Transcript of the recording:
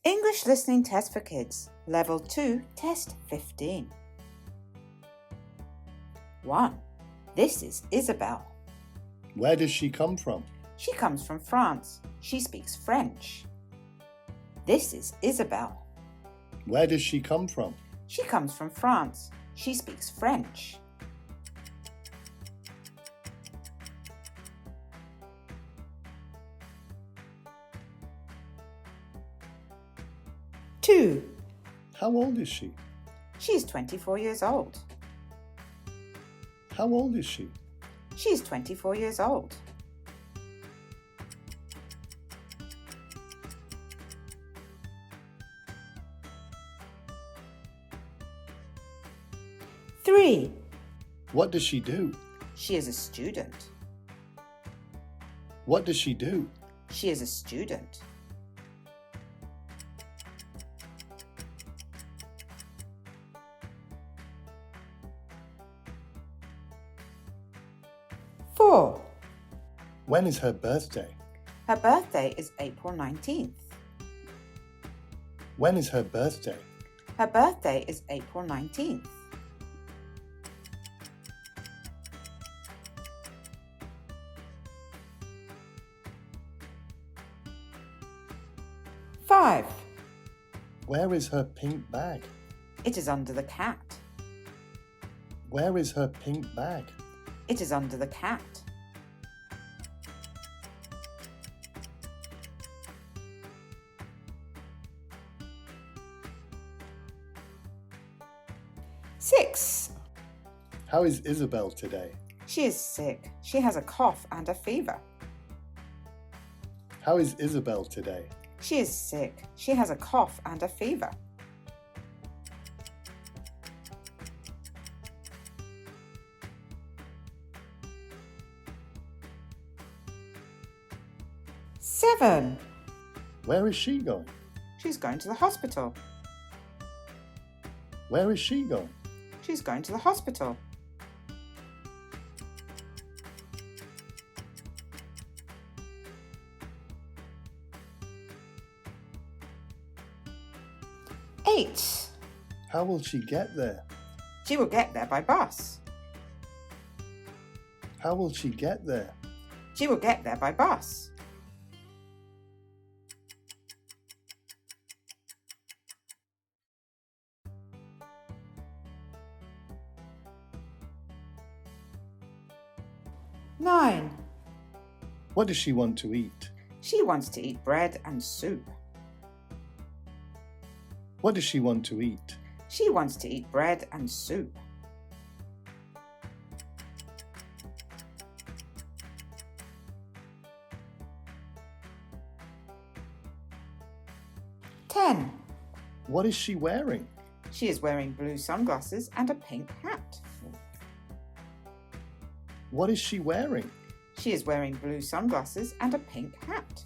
English Listening Test for Kids, Level 2, Test 15. 1. This is Isabel. Where does she come from? She comes from France. She speaks French. This is Isabel. Where does she come from? She comes from France. She speaks French. Two. How old is she? She is 24 years old. How old is she? She is 24 years old. Three. What does she do? She is a student. What does she do? She is a student. Four. When is her birthday? Her birthday is April 19th. When is her birthday? Her birthday is April 19th. Five. Where is her pink bag? It is under the cat. Where is her pink bag? It is under the cat. Six. How is Isabel today? She is sick. She has a cough and a fever. How is Isabel today? She is sick. She has a cough and a fever. Seven. Where is she going? She's going to the hospital. Where is she going? She's going to the hospital. Eight. How will she get there? She will get there by bus. How will she get there? She will get there by bus. Nine. What does she want to eat? She wants to eat bread and soup. What does she want to eat? She wants to eat bread and soup. Ten. What is she wearing? She is wearing blue sunglasses and a pink hat. What is she wearing? She is wearing blue sunglasses and a pink hat.